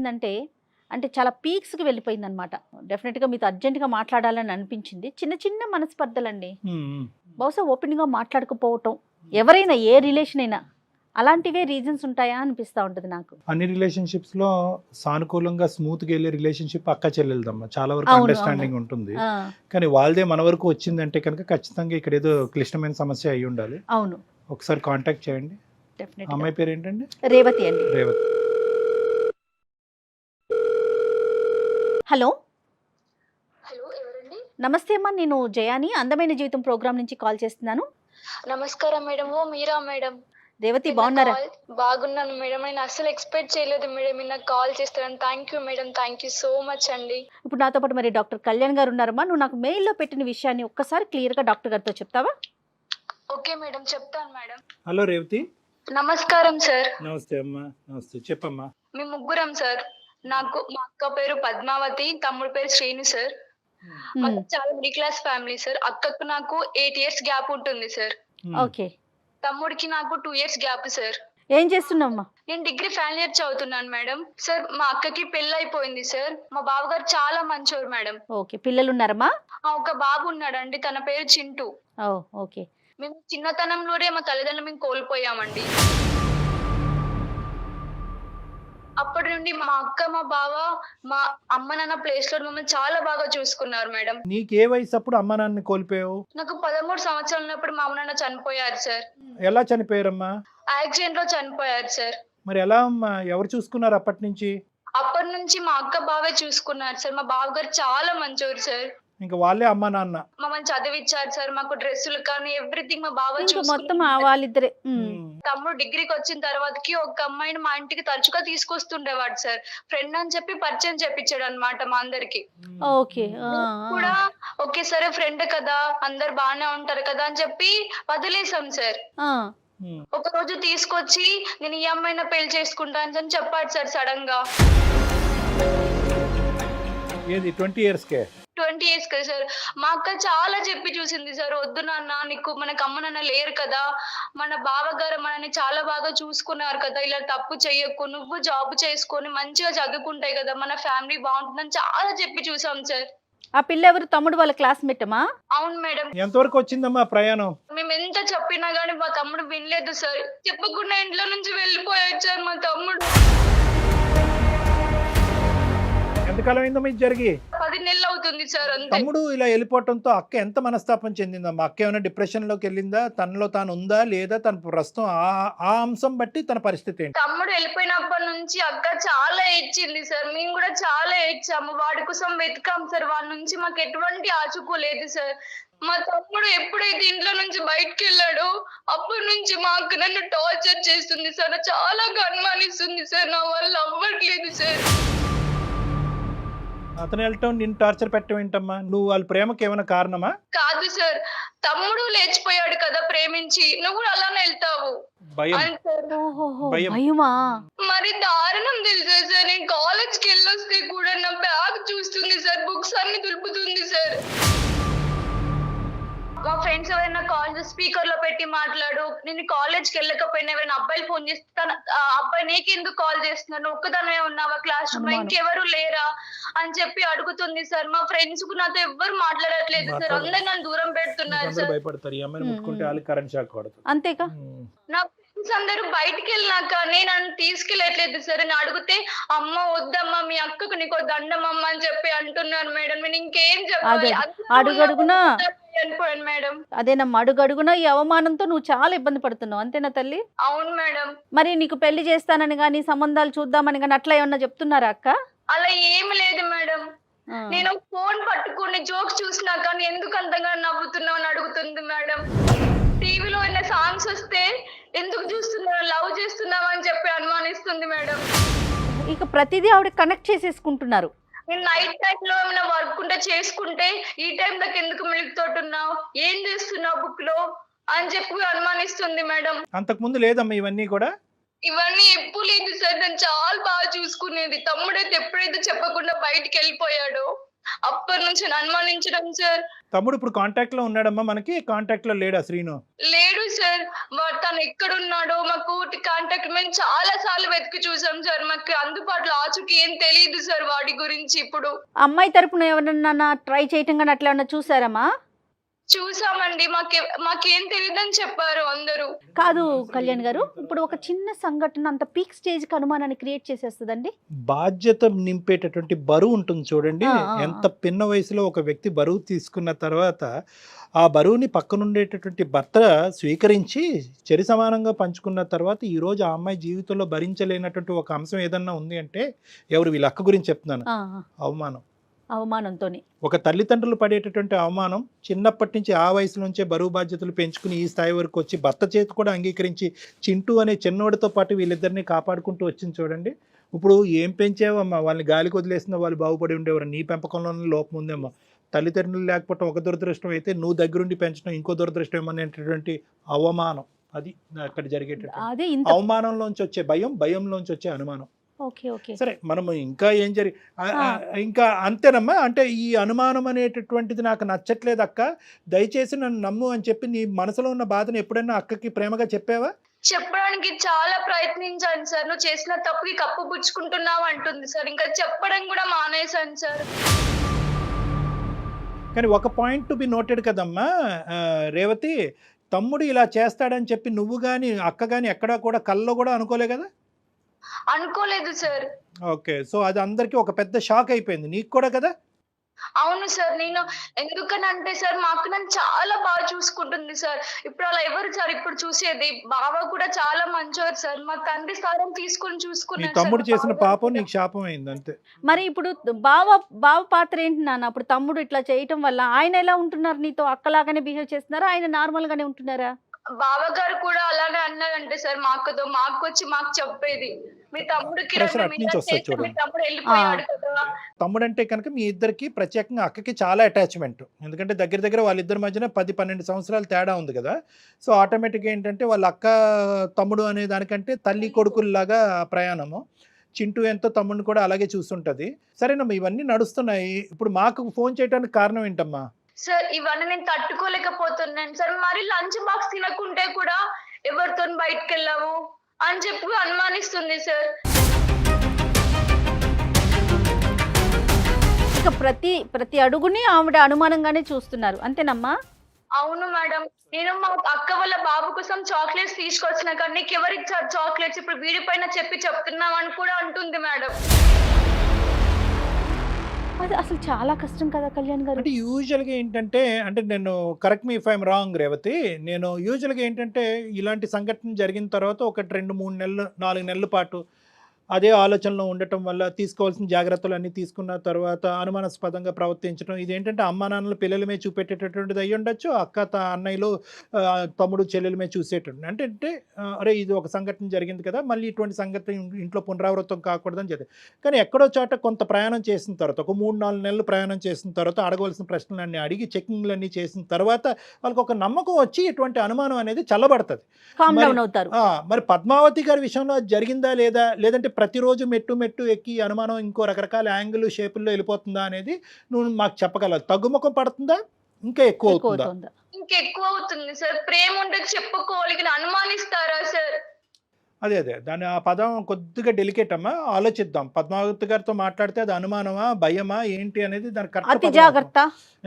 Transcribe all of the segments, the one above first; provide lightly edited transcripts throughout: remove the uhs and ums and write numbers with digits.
ఏమైందంటే అంటే చాలా పీక్స్‌కి వెళ్ళిపోయిందనమాట. డెఫినిట్‌గా మీతో అర్జెంట్‌గా మాట్లాడాలని అనిపించింది. చిన్న చిన్న మనస్పర్ధలండి. బహుశా ఓపెన్‌గా మాట్లాడకపోవటం. ఎవరైనా ఏ రిలేషన్ అయినా అలాంటివే రీజన్స్ ఉంటాయా అనిపిస్తా ఉంటది నాకు. అన్ని రిలేషన్‌షిప్స్ లో సానుకూలంగా స్మూత్‌గా వెళ్ళే రిలేషన్‌షిప్ అక్క చెల్లెలదమ్మా. చాలా వరకు అవును. అండర్‌స్టాండింగ్ ఉంటుంది. ఆ! కానీ వాళ్ళదే మన వరకు వచ్చిందంటే కనుక ఖచ్చితంగా ఇక్కడ ఏదో క్లిష్టమైన సమస్య అయి ఉండాలి. అవును. ఒకసారి కాంటాక్ట్ చేయండి. డెఫినిట్‌గా. అమ్మాయి పేరు ఏంటండి? రేవతి అండి. రేవతి. హలో! హలో ఎవరండి? నమస్తే అమ్మా. నేను జయాని అందమైన జీవితం ప్రోగ్రామ్ నుంచి కాల్ చేస్తున్నాను. నమస్కారం మేడం. ఓ మీరా మేడం? రేవతి మీరు బాగున్నారా? బాగున్నాను మేడం. నేను అసలు ఎక్స్పెక్ట్ చేయలేదు మేడం మీరు నాకు కాల్ చేస్తారని. Thank you madam. Thank you so much అండి. ఇప్పుడు నాతో పాటు మరి డాక్టర్ కళ్యాణ్ గారు ఉన్నారమ్మా. నువ్వు నాకు మెయిల్‌లో పెట్టిన విషయాన్ని ఒక్కసారి క్లియర్‌గా డాక్టర్ గారితో చెప్తావా? ఓకే మేడం, చెప్తాను మేడం. హలో రేవతి. నమస్కారం సార్. నమస్తే అమ్మా. నమస్తే. చెప్పమ్మా. మేము ముగ్గురం సార్. నాకు మా అక్క పేరు పద్మావతి, తమ్ముడు పేరు శ్రీను సార్. మాది చాలా మిడిల్ క్లాస్ ఫ్యామిలీ సార్. అక్కకు నాకు 8 ఇయర్స్ గ్యాప్ ఉంటుంది సార్. ఓకే. తమ్ముడికి నాకు 2 ఇయర్స్ గ్యాప్ సార్. ఏం చేస్తున్నావమ్మా? నేను డిగ్రీ ఫైనల్ ఇయర్ చదువుతున్నాను మేడం. సార్ మా అక్కకి పెళ్లి అయిపోయింది సార్. మా బావగారు చాలా మంచోరు మేడం. ఓకే. పిల్లలు ఉన్నారమ్మా? ఒక బాబు ఉన్నాడండి, తన పేరు చింటూ. ఓహ్! ఓకే. మేము చిన్నతనంలోనే మా తల్లిదండ్రులు మేము కోల్పోయామండి. అప్పటి నుండి మా అక్క, మా బావ, మా అమ్మ నాన్న ప్లేస్ లో మమ్మల్ని చాలా బాగా చూసుకున్నారు మేడం. నీకు ఏ వయసు అప్పుడు అమ్మా నాన్నని కోల్పోయావు? నాకు 13 సంవత్సరాలు ఉన్నప్పుడు మా అమ్మ నాన్న చనిపోయారు సార్. ఎలా చనిపోయారమ్మా? యాక్సిడెంట్ లో చనిపోయారు సార్. మరి ఎలా అమ్మా? ఎవరు చూసుకున్నారు అప్పటి నుంచి? అప్పటి నుంచి మా అక్క బావే చూసుకున్నారు సార్. మా బావగారు చాలా మంచోరు సార్. ఇంకా వాళ్ళే అమ్మా నాన్న. మమ్మల్ని చదివిచ్చారు సార్. మాకు డ్రెస్సులు కానీ ఎవ్రీథింగ్ మా బావ ఇంకా మొత్తం చూసుకున్నారు. వాళ్ళిద్దరే. తమ్ముడు డిగ్రీకి వచ్చిన తర్వాతకి ఒక అమ్మాయిని మా ఇంటికి తరచుగా తీసుకొస్తుండేవాడు సార్. ఫ్రెండ్ అని చెప్పి పరిచయం చేపించాడు అన్నమాట మా అందరికి. ఓకే. కూడా ఓకే సరే ఫ్రెండ్ కదా, అందరు బాగానే ఉంటారు కదా అని చెప్పి వదిలేసాం సార్. ఒక రోజు తీసుకొచ్చి నేను ఈ అమ్మాయిని పెళ్లి చేసుకుంటాను అని చెప్పాడు సార్ సడన్ గా. ఏది 20 ఇయర్స్ కే? 20 ఇయర్స్ కదా సార్. మా అక్క చాలా చెప్పి చూసింది సార్, వద్దు నాన్న, నీకు మనకు అమ్మ నాన్న లేరు కదా, మన బావగారు మనని చాలా బాగా చూసుకున్నారు కదా, ఇలా తప్పు చెయ్యకు, నువ్వు జాబ్ చేసుకొని మంచిగా చదువుకుంటాయి కదా, మన ఫ్యామిలీ బాగుంటుందని చాలా చెప్పి చూసాం సార్. ఆ పిల్ల ఎవరు? తమ్ముడు వాళ్ళ క్లాస్మేట్ అమ్మా? అవును మేడం. ఎంతవరకు వచ్చిందమ్మా ప్రయాణం? మేము ఎంత చెప్పినా గానీ మా తమ్ముడు వినలేదు సార్. చెప్పకుండా ఇంట్లో నుంచి వెళ్ళిపోయాడు సార్ మా తమ్ముడు. ఎంతకాలం అయిందమ్మా ఇది జరిగి? 10 నెలలు అవుతుంది సార్ అంతే. తమ్ముడు ఇలా వెళ్ళిపోవటంతో అక్క ఎంత మనస్తాపం చెందిందమ్మా? అక్క ఏమైనా డిప్రెషన్ లోకి వెళ్ళిందా? తనలో తాను ఉందా లేదా? తన ప్రస్తుతం ఆ అంశం బట్టి తన పరిస్థితి ఏంటి? తమ్ముడు వెళ్ళిపోయినప్పటి నుంచి అక్క చాలా ఏడ్చింది సార్. మేము కూడా చాలా ఏడ్చాము. వాడి కోసం వెతికాం సార్. వాడి నుంచి మాకు ఎటువంటి ఆచుకోలేదు సార్. మా తమ్ముడు ఎప్పుడైతే ఇంట్లో నుంచి బయటకు వెళ్ళాడో అప్పటి నుంచి మా అక్క నన్ను టార్చర్ చేస్తుంది సార్. చాలా అనుమానిస్తుంది సార్. నా వల్ల అవ్వట్లేదు సార్. అతను వెళ్ళటం నిన్ను టార్చర్ పెట్టడం ఏంటమ్మా? నువ్వు వాళ్ళ ప్రేమకి ఏమైనా కారణమా? కాదు సార్, తమ్ముడు లేచిపోయాడు కదా ప్రేమించి, నువ్వు కూడా అలానే వెళ్తావు భయం. అని సార్. ఓహోహో, భయం. భయమా? మరి దారుణం తెలుసా సార్, నేను కాలేజ్కి వెళ్ళొస్తే కూడా నా బ్యాగ్ చూస్తుంది సార్, బుక్స్ అన్ని దులుపుతుంది సార్. మా ఫ్రెండ్స్ ఎవరైనా కాల్ చేసి స్పీకర్ లో పెట్టి మాట్లాడు, నేను కాలేజ్కి వెళ్ళకపోయినా ఎవరైనా అబ్బాయిలు ఫోన్ చేస్తాను, అబ్బాయి నీకెందుకు కాల్ చేస్తున్నాను, ఒక్కదానే ఉన్నావా క్లాస్ రూమ్ లో, ఇంకెవరు లేరా అని చెప్పి అడుగుతుంది సార్. మా ఫ్రెండ్స్ కు నాతో ఎవ్వరు మాట్లాడట్లేదు సార్. అందరు నన్ను దూరం పెడుతున్నారు అందరూ సార్. భయపడతారు. ఈ అమ్మాయిని ముట్టుకుంటే వాళ్ళకి కరెంట్ షాక్ కొడుతుంది. అంతేగా. నా ఫ్రెండ్స్ అందరూ బయటికి వెళ్ళినాక నేను నన్ను తీసుకెళ్ళట్లేదు సార్. నేను అడిగితే అమ్మ వద్దమ్మా, మీ అక్కకు నీకో దండమమ్మ అని చెప్పి అంటున్నారు మేడం. నేను ఇంకేం చెప్పాలి? అడుగడుగునా అనిపోయాను మేడం. అదేనమ్మా, అడుగడుగునా ఈ అవమానంతో నువ్వు చాలా ఇబ్బంది పడుతున్నావు, అంతేనా తల్లి? అవును మేడం. మరి నీకు పెళ్లి చేస్తానని గానీ సంబంధాలు చూద్దామని గానీ అట్లా ఏమన్నా చెప్తున్నారా అక్క? అలా ఏమి లేదు మేడం. నేను ఫోన్ పట్టుకుని జోక్స్ చూసినా కానీ ఎందుకు అంతగా నవ్వుతున్నావు అని అడుగుతుంది మేడం. టీవీలో ఉన్న సాంగ్స్ వస్తే ఎందుకు చూస్తున్నావు, లవ్ చేస్తున్నావు అని చెప్పి అనుమానిస్తుంది మేడం. ఇక ప్రతిదీ ఆవిడ కనెక్ట్ చేసేసుకుంటున్నారు. నేను నైట్ టైం లో ఏమైనా వర్క్ ఉంటే చేసుకుంటే ఈ టైం దాకా ఎందుకు మిల్క్ తోటున్నావు, ఏం చేస్తున్నావు బుక్ లో అని చెప్పి అనుమానిస్తుంది మేడం. అంతకు ముందు లేదమ్మా ఇవన్నీ కూడా? ఇవన్నీ ఎప్పుడు లేదు సార్. నేను చాలా బాగా చూసుకునేది. తమ్ముడైతే ఎప్పుడైతే చెప్పకుండా బయటికి వెళ్ళిపోయాడో అప్పటి నుంచి అనుమానించడం సార్. తమ్ముడు ఇప్పుడు కాంటాక్ట్ లో ఉన్నాడమ్మా? మనకి కాంటాక్ట్ లో లేడా శ్రీను? లేడు సార్. తను ఎక్కడున్నాడో మాకు కాంటాక్ట్ మేము చాలా సార్లు వెతికి చూసాం సార్. మాకు అందుబాటులో ఆచూకీ ఏం తెలియదు సార్ వాడి గురించి ఇప్పుడు. అమ్మాయి తరపున ఎవరన్నా ట్రై చేయటం కానీ అట్లా ఏమన్నా చూసారమ్మా? చూసామండి. మాకేం తెలియదని చెప్పారు అందరూ. కాదు కళ్యాణ్ గారు, ఇప్పుడు ఒక చిన్న సంఘటన అంత పీక్ స్టేజ్ కి అనుమానాన్ని క్రియేట్ చేసేస్తుందండి. బాధ్యత నింపేటటువంటి బరువు ఉంటుంది చూడండి. ఎంత పిన్న వయసులో ఒక వ్యక్తి బరువు తీసుకున్న తర్వాత ఆ బరువుని పక్కనుండేటటువంటి భర్త స్వీకరించి చెరి సమానంగా పంచుకున్న తర్వాత ఈరోజు ఆ అమ్మాయి జీవితంలో భరించలేనటువంటి ఒక అంశం ఏదన్నా ఉంది అంటే ఎవరు వీళ్ళ అక్క గురించి చెప్తున్నాను, అవమానం. అవమానంతోని ఒక తల్లిదండ్రులు పడేటటువంటి అవమానం చిన్నప్పటి నుంచి ఆ వయసు నుంచే బరువు బాధ్యతలు పెంచుకుని ఈ స్థాయి వరకు వచ్చి భర్త చేతి కూడా అంగీకరించి చింటూ అనే చిన్నోడితో పాటు వీళ్ళిద్దరిని కాపాడుకుంటూ వచ్చింది చూడండి. ఇప్పుడు ఏం పెంచావమ్మా, వాళ్ళని గాలికి వదిలేసిన వాళ్ళు బాగుపడి ఉండేవారు. నీ పెంపకంలోనే లోపం ఉందేమో. తల్లిదండ్రులు లేకపోవడం ఒక దురదృష్టం అయితే నువ్వు దగ్గరుండి పెంచడం ఇంకో దురదృష్టం ఏమనేటటువంటి అవమానం. అది అక్కడ జరిగేటటువంటి అవమానంలోంచి వచ్చే భయం, భయంలోంచి వచ్చే అనుమానం. సరే మనం ఇంకా ఏం ఇంకా అంతేనమ్మా. అంటే ఈ అనుమానం అనేటటువంటిది నాకు నచ్చట్లేదు అక్క, దయచేసి నన్ను నమ్ము అని చెప్పి నీ మనసులో ఉన్న బాధను ఎప్పుడైనా అక్కకి ప్రేమగా చెప్పావా? చెప్పడానికి చాలా ప్రయత్నించాను సార్. నువ్వు చేసిన తప్పుకి కప్పు పుచ్చుకుంటున్నావు అంటుంది సార్. ఇంకా చెప్పడం కూడా మానేశాను సార్. కానీ ఒక పాయింట్ టు బి నోటెడ్ కదమ్మా రేవతి, తమ్ముడు ఇలా చేస్తాడని చెప్పి నువ్వు కానీ అక్క కానీ ఎక్కడా కూడా కల్లో కూడా అనుకోలే కదా? అనుకోలేదు సార్. ఓకే, సో అది అందరికి ఒక పెద్ద షాక్ అయిపోయింది, నీకు కూడా కదా? అవును సార్. నేను ఎందుకనంటే సార్ మా అక్క నన్ను చాలా బాగా చూసుకుంటుంది సార్. ఇప్పుడు అలా ఎవరు సార్ ఇప్పుడు చూసేది? బావ కూడా చాలా మంచోరు సార్. మా తండ్రి స్థానం తీసుకుని చూసుకున్నాను. తమ్ముడు చేసిన పాపం నీకు శాపం అయింది అంతే. మరి ఇప్పుడు బావ పాత్ర ఏంటి నాన్న? అప్పుడు తమ్ముడు ఇట్లా చేయటం వల్ల ఆయన ఎలా ఉంటున్నారు? నీతో అక్కలాగానే బిహేవ్ చేస్తున్నారా, ఆయన నార్మల్ గానే ఉంటున్నారా? బావగారు కూడా అలానే అన్నారంటే సార్ మా అక్కతో. మా అక్క వచ్చి మాకు చెప్పేది, మీ తమ్ముడికి తమ్ముడు వెళ్ళిపోయాడు కదా. తమ్ముడు అంటే కనుక మీ ఇద్దరికి ప్రత్యేకంగా అక్కకి చాలా అటాచ్మెంట్. ఎందుకంటే దగ్గర వాళ్ళిద్దరి మధ్యన 10-12 సంవత్సరాలు తేడా ఉంది కదా. సో ఆటోమేటిక్గా ఏంటంటే వాళ్ళ అక్క తమ్ముడు అనే దానికంటే తల్లి కొడుకుల్లాగా ప్రయాణము. చింటూ ఎంతో తమ్ముడిని కూడా అలాగే చూస్తుంటది. సరేనమ్మా, ఇవన్నీ నడుస్తున్నాయి. ఇప్పుడు మాకు ఫోన్ చేయడానికి కారణం ఏంటమ్మా? సార్ ఇవన్నీ నేను తట్టుకోలేకపోతున్నాను సార్. మరి లంచ్ బాక్స్ తినకుంటే కూడా ఎవరితో బయటకు వెళ్ళావు అని చెప్పి అనుమానిస్తుంది సార్. ఇక ప్రతి అడుగుని ఆవిడ అనుమానంగానే చూస్తున్నారు, అంతేనమ్మా? అవును మేడం. నేను మా అక్క వాళ్ళ బాబు కోసం చాక్లెట్స్ తీసుకొచ్చిన కానీ నీకు ఎవరిచ్చారు చాక్లెట్స్, ఇప్పుడు వీడి పైన చెప్తున్నావు అని కూడా అంటుంది మేడం. అది అసలు చాలా కష్టం కదా కళ్యాణ్ గారు. అంటే యూజువల్గా ఏంటంటే, అంటే నేను correct me if I'm wrong Revathi, నేను యూజువల్గా ఏంటంటే ఇలాంటి సంఘటన జరిగిన తర్వాత 1-2-3 నెలలు 4 నెలల పాటు అదే ఆలోచనలో ఉండటం వల్ల తీసుకోవాల్సిన జాగ్రత్తలు అన్నీ తీసుకున్న తర్వాత అనుమానాస్పదంగా ప్రవర్తించడం, ఇదేంటంటే అమ్మా నాన్నలు పిల్లల మీద చూపెట్టేటటువంటిది అయ్యి ఉండొచ్చు, అక్క అన్నయ్యలు తమ్ముడు చెల్లెల మీద చూసేటటువంటి. అంటే అరే ఇది ఒక సంఘటన జరిగింది కదా, మళ్ళీ ఇటువంటి సంఘటన ఇంట్లో పునరావృతం కాకూడదని చెప్పి. కానీ ఎక్కడో చోట కొంత ప్రయాణం చేసిన తర్వాత, ఒక 3-4 నెలలు ప్రయాణం చేసిన తర్వాత అడగవలసిన ప్రశ్నలన్నీ అడిగి చెకింగ్లన్నీ చేసిన తర్వాత వాళ్ళకి ఒక నమ్మకం వచ్చి ఇటువంటి అనుమానం అనేది చల్లబడుతుంది. మరి పద్మావతి గారి విషయంలో జరిగిందా లేదా, లేదంటే ప్రతిరోజు మెట్టు ఎక్కి అనుమానం ఇంకో రకరకాల యాంగిల్ షేపుల్లో వెళ్ళిపోతుందా అనేది నువ్వు మాకు చెప్పగలవు. తగ్గుముఖం పడుతుందా, ఇంకా ఎక్కువ అవుతుందా? ఇంకా ఎక్కువ అవుతుంది సార్. ప్రేమ ఉండదు చెప్పుకోవాలి, అనుమానిస్తారా సార్? అదే దాని ఆ పదం కొద్దిగా డెలికేట్ అమ్మా, ఆలోచిద్దాం. పద్మావతి గారితో మాట్లాడితే అది అనుమానమా భయమా ఏంటి అనేది దాని కరెక్ట్ జాగ్రత్త.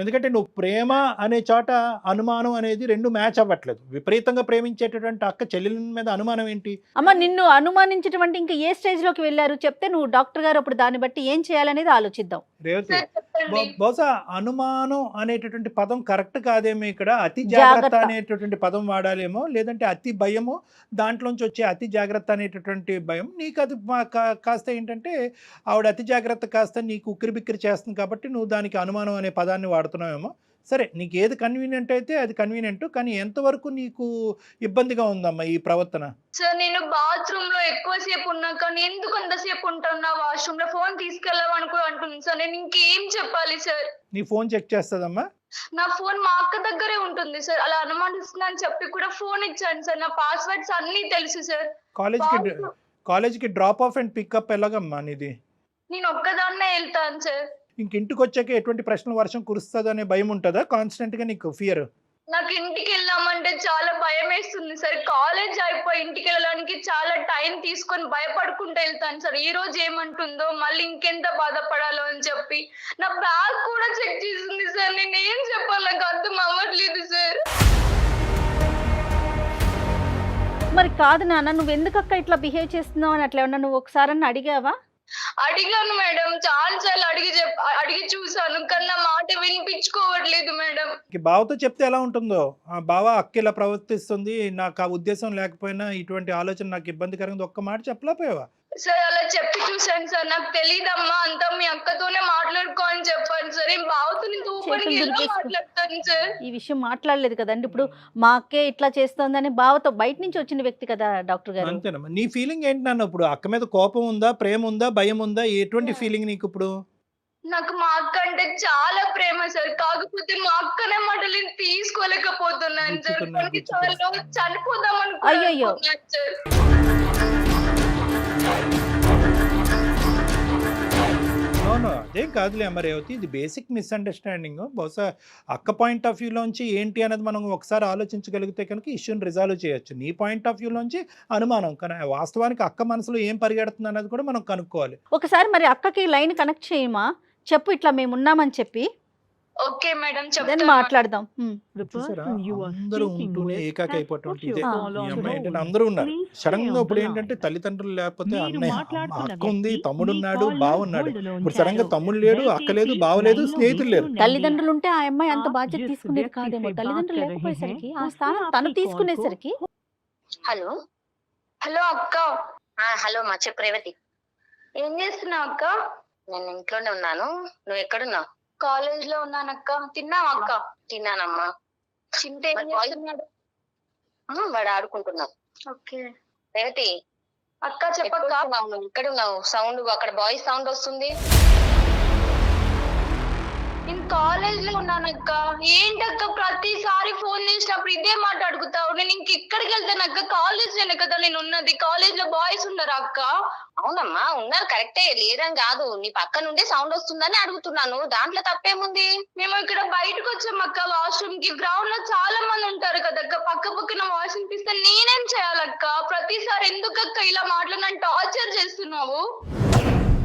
ఎందుకంటే నువ్వు ప్రేమ అనే చోట అనుమానం అనేది రెండు మ్యాచ్ అవ్వట్లేదు. విపరీతంగా ప్రేమించేటటువంటి అక్క చెల్లెల మీద అనుమానం ఏంటి? అమ్మ నిన్ను అనుమానించటువంటి ఇంకా ఏ స్టేజ్ లోకి వెళ్ళారు చెప్తే నువ్వు డాక్టర్ గారు అప్పుడు దాన్ని బట్టి ఏం చేయాలనేది ఆలోచిద్దాం. రేవతి, బహుశా అనుమానం అనేటటువంటి పదం కరెక్ట్ కాదేమో, ఇక్కడ అతి జాగ్రత్త అనేటటువంటి పదం వాడాలేమో, లేదంటే అతి భయము, దాంట్లోంచి వచ్చే అతి జాగ్రత్త అనేటటువంటి భయం. నీకు అది కాస్త ఏంటంటే ఆవిడ అతి జాగ్రత్త కాస్త నీకు ఉక్కిరి బిక్కిరి చేస్తుంది కాబట్టి నువ్వు దానికి అనుమానం అనే పదాన్ని వాడుతున్నావేమో. సరే, నీకు ఏది కన్వీనియంట్ అయితే అది కన్వీనియంట్, కానీ ఎంతవరకు నీకు ఇబ్బందిగా ఉందమ్మా ఈ ప్రవర్తన? సార్ నేను బాత్రూమ్ లో ఎక్కువసేపు ఉన్నా కానీ ఎందుకు అంతసేపు ఉంటాను వాష్రూమ్ లో, ఫోన్ తీసుకెళ్ళామని కూడా అంటుంది సార్. నేను ఇంకేం చెప్పాలి సార్? నీ ఫోన్ చెక్ చేస్తుందమ్మా? నా ఫోన్ మా అక్క దగ్గరే ఉంటుంది సార్. అలా అనుమానిస్తున్నా అని చెప్పి కూడా ఫోన్ ఇచ్చాను సార్. నా పాస్వర్డ్స్ అన్ని తెలుసు సార్. కాలేజ్కి డ్రాప్ ఆఫ్ అండ్ పికప్ ఎలాగమ్మా నీది? నేను ఒక్కదాన్నే వెళ్తాను సార్. ఇంటికి వచ్చాక ఎటువంటి ప్రశ్నలు వర్షం కురుస్తుంది అనే భయం ఉంటుందా కాన్స్టెంట్ గా నీకు? ఫియర్ నాకు ఇంటికి వెళ్ళామంటే చాలా భయం వేస్తుంది సార్. కాలేజ్ అయిపోయి ఇంటికి వెళ్ళడానికి చాలా టైం తీసుకొని భయపడుకుంటూ వెళ్తాను సార్. ఈ రోజు ఏమంటుందో మళ్ళీ ఇంకెంత బాధపడాలో అని చెప్పి నా బ్యాగ్ కూడా చెక్ చేసింది సార్. నేను ఏం చెప్పాలి నాకు అర్థం అవ్వట్లేదు సార్. మరి కాదు నాన్న, నువ్వు ఎందుకు అక్క ఇట్లా బిహేవ్ చేస్తున్నావు అని అట్లా ఏమన్నా నువ్వు ఒకసారి అడిగావా? అడిగాను మేడం, చాలా సార్లు అడిగి చూసాను, కానీ నా మాట వినిపించుకోవట్లేదు మేడం. బావతో చెప్తే ఎలా ఉంటుందో, ఆ బావ అక్క ఇలా ప్రవర్తిస్తుంది, నాకు ఆ ఉద్దేశం లేకపోయినా ఇటువంటి ఆలోచన నాకు ఇబ్బందికరంగా ఒక్క మాట చెప్పలేకపోయావా? సార్ అలా చెప్పి చూసాను సార్. నాకు తెలియదమ్మా, అంతా మీ అక్కతోనే మాట్లాడుకో అని చెప్పాను సార్. ఏం బావతో నేను ఊపడికి ఎలా మాట్లాడతాను సార్? ఈ విషయం మాట్లాడలేదు కదండి. ఇప్పుడు మా అక్కే ఇట్లా చేస్తోందని బావతో బయట నుంచి వచ్చిన వ్యక్తి కదా డాక్టర్ గారు. అంతేనమ్మా. నీ ఫీలింగ్ ఏంటి నాన్న? ఇప్పుడు అక్క మీద కోపం ఉందా, ప్రేమ ఉందా, భయం ఉందా? ఎటువంటి ఫీలింగ్ నీకు ఇప్పుడు? నాకు మా అక్క అంటే చాలా ప్రేమ సార్. కాకపోతే మా అక్కనే మాటలు తీసుకోలేకపోతున్నాను సార్. కొన్నిసార్లు చనిపోదాం అయ్యయ్యో. అనుకుంటున్నాను సార్. అవును, అదేం కాదులే అమ్మ రేవతి, ఇది బేసిక్ మిస్అండర్స్టాండింగ్. బహుశా అక్క పాయింట్ ఆఫ్ వ్యూలోంచి ఏంటి అనేది మనం ఒకసారి ఆలోచించగలిగితే కనుక ఇష్యూని రిజాల్వ్ చేయొచ్చు. నీ పాయింట్ ఆఫ్ వ్యూలోంచి అనుమానం, కానీ వాస్తవానికి అక్క మనసులో ఏం పరిగెడుతుంది అనేది కూడా మనం కనుక్కోవాలి. ఒకసారి మరి అక్కకి లైన్ కనెక్ట్ చేయమా, చెప్పు ఇట్లా మేము ఉన్నామని చెప్పి, ఓకే మేడం దెన్ చెప్తాను. మాట్లాడదాం. చూసారా, అందరూ ఉంటూనే ఏకాకి అయిపోవటం ఇదే. ఈ అమ్మాయి ఏంటంటే అందరూ ఉన్నారు, సడన్ గా ఇప్పుడు ఏంటంటే తల్లిదండ్రులు లేకపోతే అన్నయ్య అక్క ఉంది, తమ్ముడు ఉన్నాడు, బావ ఉన్నాడు. ఇప్పుడు సడన్ గా తమ్ముడు లేడు, అక్క లేదు, బావ లేదు, స్నేహితులు లేరు. తల్లిదండ్రులు ఉంటే ఆ అమ్మాయి అంత బాధ్యత తీసుకునేది కాదేమో. తల్లిదండ్రులు లేకపోయేసరికి ఆ స్థానం తను తీసుకునేసరికి. హలో హలో అక్క. హలో మా చెప్పు రేవతి. ఏం చేస్తున్నావు అక్క? నేను ఇంట్లోనే ఉన్నాను, నువ్వు ఎక్కడున్నావు? కాలేజ్ లో ఉన్నానక్క. తిన్నావా అక్క? తిన్నానమ్మా. చింటే ఏం చేస్తున్నాడు? వాడు ఆడుకుంటున్నావు. ఓకే రేవతి అక్క చెప్పక్క. ఎక్కడున్నావు నువ్వు? ఎక్కడున్నావు? సౌండ్ అక్కడ బాయ్స్ సౌండ్ వస్తుంది. నేను కాలేజ్ లో ఉన్నానక్క. ఏంటక్క ప్రతిసారి ఫోన్ చేసినప్పుడు ఇదే మాట అడుగుతావు? నేను ఇంకెక్కడికి వెళ్తానక్క? కాలేజ్ లోనే కదా నేను ఉన్నది. కాలేజ్ లో బాయ్స్ ఉన్నారా అక్క? అవునమ్మా ఉన్నారు, కరెక్టే, లేదని కాదు. నీ పక్క నుండే సౌండ్ వస్తుందని అడుగుతున్నాను, దాంట్లో తప్పేముంది? మేము ఇక్కడ బయటకు వచ్చాం అక్క వాష్రూమ్ కి. గ్రౌండ్ లో చాలా మంది ఉంటారు కదక్క, పక్క పక్కన వాష్ వినిపిస్తే నేనేం చేయాలక్క? ప్రతిసారి ఎందుకక్క ఇలా మాట్లాడి టార్చర్ చేస్తున్నావు?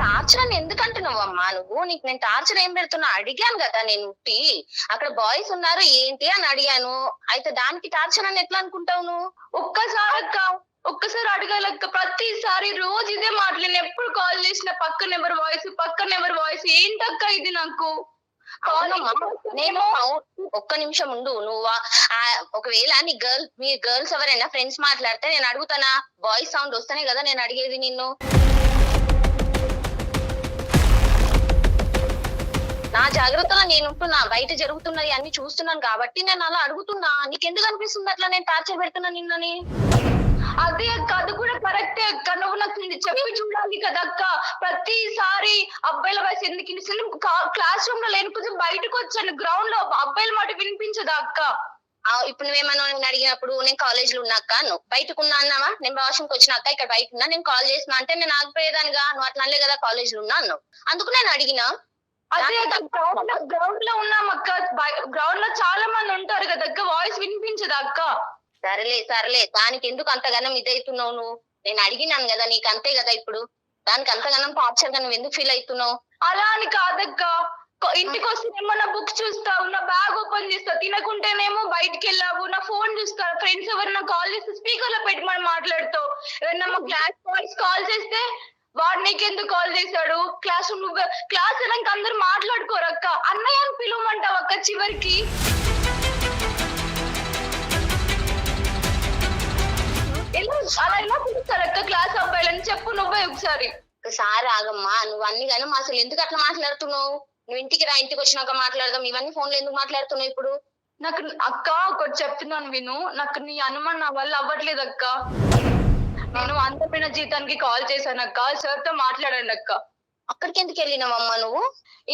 టార్చర్ అని ఎందుకు అంటున్నావు అమ్మా నువ్వు? నీకు నేను టార్చర్ ఏం పెడుతున్నా? అడిగాను కదా నేను ఉట్టి, అక్కడ బాయ్స్ ఉన్నారు ఏంటి అని అడిగాను. అయితే దానికి టార్చర్ అని ఎట్లా అనుకుంటావు నువ్వు? ఒక్కసారి అడగాలక్క. ప్రతిసారి రోజు ఇదే మాటలు. నేను ఎప్పుడు కాల్ చేసిన పక్కన ఎవరు వాయిస్ ఏంటక్క ఇది నాకు? నేను ఒక్క నిమిషం ఉండు. నువ్వు ఒకవేళ మీ గర్ల్స్ ఎవరైనా ఫ్రెండ్స్ మాట్లాడితే నేను అడుగుతానా? బాయ్స్ సౌండ్ వస్తేనే కదా నేను అడిగేది నిన్ను. నా జాగ్రత్తలో నేను ఉంటున్నా, బయట జరుగుతున్నది అన్ని చూస్తున్నాను కాబట్టి నేను అలా అడుగుతున్నా. నీకెందుకు అనిపిస్తుంది అట్లా నేను టార్చర్ పెడుతున్నా నిన్నని? అదే అక్క, అది కూడా కరెక్టే అక్క. నువ్వు నాకు చెప్పి చూడాలి కదక్క. ప్రతిసారి అబ్బాయిల వయసు ఎందుకు క్లాస్ రూమ్ లో లేనిపోతే బయటకు వచ్చాను. గ్రౌండ్ లో అబ్బాయిల మాట వినిపించదా అక్క? ఇప్పుడు నువ్వేమన్నా నేను అడిగినప్పుడు నేను కాలేజ్ లో ఉన్నాక నువ్వు బయటకు ఉన్నా అన్నావా? నేను వాష్రూమ్కి వచ్చినాక ఇక్కడ బయట ఉన్నా, నేను కాల్ చేసిన అంటే నేను ఆగిపోయేదానిగా. నువ్వు అట్లా అనలే కదా కాలేజ్ లో ఉన్నా అన్నావు, అందుకు నేను అడిగినా. అదే గ్రౌండ్ లో ఉన్నాం అక్క. గ్రౌండ్ లో చాలా మంది ఉంటారు కదా అక్క, వాయిస్ వినిపించదా అక్క? సరేలే, దానికి ఎందుకు అంతగానం ఇదవుతున్నావు నువ్వు? నేను అడిగినాను కదా నీకు, అంతే కదా. ఇప్పుడు దానికి అంతగానం టార్చర్ గా నువ్వు ఎందుకు ఫీల్ అవుతున్నావు? అలా అని కాదక్క. ఇంటికి వస్తేనేమో నా బుక్ చూస్తావు, నా బ్యాగ్ ఓపెన్ చేస్తావు, తినకుంటేనేమో బయటికి వెళ్ళావు, నా ఫోన్ చూస్తావు, ఫ్రెండ్స్ ఎవరైనా కాల్ చేస్తే స్పీకర్ లో పెట్టి మనం మాట్లాడుతావు. ఎవరైనా మా క్లాస్ బాయ్స్ కాల్ చేస్తే వాడు నీకెందుకు కాల్ చేశాడు? క్లాస్ వెళ్ళాక అందరు మాట్లాడుకోరు అక్క. అన్నయ్య అని పిలువమంటావు అక్క చివరికి. అలా ఎలా పిలుస్తారు అక్క క్లాస్ అబ్బాయిలని? చెప్పు నువ్వే ఒకసారి. ఒకసారి ఆగమ్మా, నువ్వు అన్ని కానీ అసలు ఎందుకు అట్లా మాట్లాడుతున్నావు? నువ్వు ఇంటికి రా, ఇంటికి వచ్చినాక మాట్లాడదాం. ఇవన్నీ ఫోన్లో ఎందుకు మాట్లాడుతున్నావు ఇప్పుడు? నాకు అక్క ఒకటి చెప్తున్నాను విను. నాకు నీ అనుమానం నా వల్ల అవ్వట్లేదు అక్క. నేను అందమైన జీతానికి కాల్ చేశాను అక్క. సార్ తో మాట్లాడండి అక్క. అక్కడికి ఎందుకు వెళ్ళినావమ్మా నువ్వు?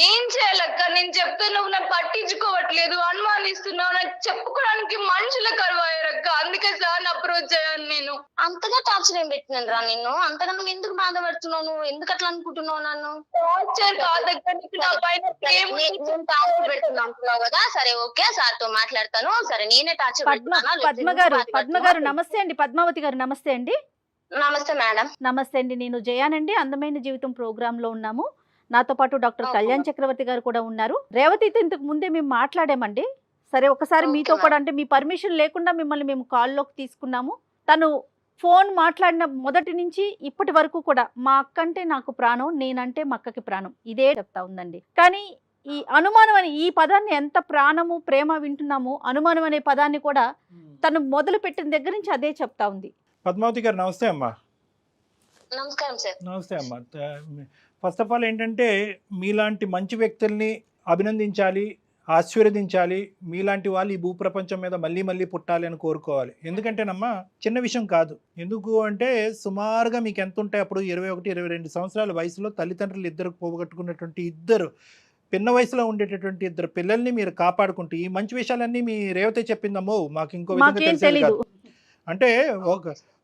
ఏం చేయాలక్క? నేను చెప్తే నువ్వు నాకు పట్టించుకోవట్లేదు, అనుమానిస్తున్నావు. నాకు చెప్పుకోవడానికి మనుషులు కరువయ్యారక్క. అందుకే అందుకే సార్ అప్రోచ్ అయ్యాను నేను. అంతగా టార్చర్ ఏం పెట్టినాను రా నిన్ను? అంతగా నువ్వు ఎందుకు బాధపడుతున్నావు? నువ్వు ఎందుకు అట్లా అనుకుంటున్నావు నన్ను? టార్చర్ కాదక్క, నీకు నా పైన ప్రేమ నేను టార్చర్ పెడుతున్నా అంటున్నావు కదా, సరే ఓకే సార్ తో మాట్లాడతాను. సరే నేనే టార్చర్ పద్మ గారు నమస్తే అండి. పద్మావతి గారు నమస్తే అండి. నమస్తే మేడం. నమస్తే అండి. నేను జయానండి, అందమైన జీవితం ప్రోగ్రామ్ లో ఉన్నాము. నాతో పాటు డాక్టర్ ఓకే కళ్యాణ్ మేడం. చక్రవర్తి గారు కూడా ఉన్నారు. రేవతితో ఇంతకు ముందే మేము మాట్లాడామండి. సరే ఒకసారి ఓకే మీతో మేడం. కూడా, అంటే మీ పర్మిషన్ లేకుండా మిమ్మల్ని మేము కాల్లోకి తీసుకున్నాము. తను ఫోన్ మాట్లాడిన మొదటి నుంచి ఇప్పటి వరకు కూడా మా అక్క అంటే నాకు ప్రాణం, నేనంటే మా అక్కకి ప్రాణం, ఇదే చెప్తా ఉందండి. కానీ ఈ అనుమానం అనే ఈ పదాన్ని ఎంత ప్రాణము ప్రేమ వింటున్నామో, అనుమానం అనే పదాన్ని కూడా తను మొదలు పెట్టిన దగ్గర నుంచి అదే చెప్తా ఉంది. పద్మావతి గారు నమస్తే అమ్మా. నమస్కారం సార్. నమస్తే అమ్మా. ఫస్ట్ ఆఫ్ ఆల్ ఏంటంటే మీలాంటి మంచి వ్యక్తుల్ని అభినందించాలి, ఆశీర్వదించాలి. మీలాంటి వాళ్ళు ఈ భూప్రపంచం మీద మళ్ళీ మళ్ళీ పుట్టాలి అని కోరుకోవాలి. ఎందుకంటేనమ్మా చిన్న విషయం కాదు. ఎందుకు అంటే సుమారుగా మీకు ఎంత ఉంటాయి అప్పుడు 21-22 సంవత్సరాల వయసులో తల్లిదండ్రులు ఇద్దరు పోగొట్టుకున్నటువంటి ఇద్దరు పిన్న వయసులో ఉండేటటువంటి ఇద్దరు పిల్లల్ని మీరు కాపాడుకుంటూ ఈ మంచి విషయాలన్నీ మీ రేవతే చెప్పిందమ్మో, మాకు ఇంకో విధంగా మాకేం తెలిసేది తెలీదు. కాదు. అంటే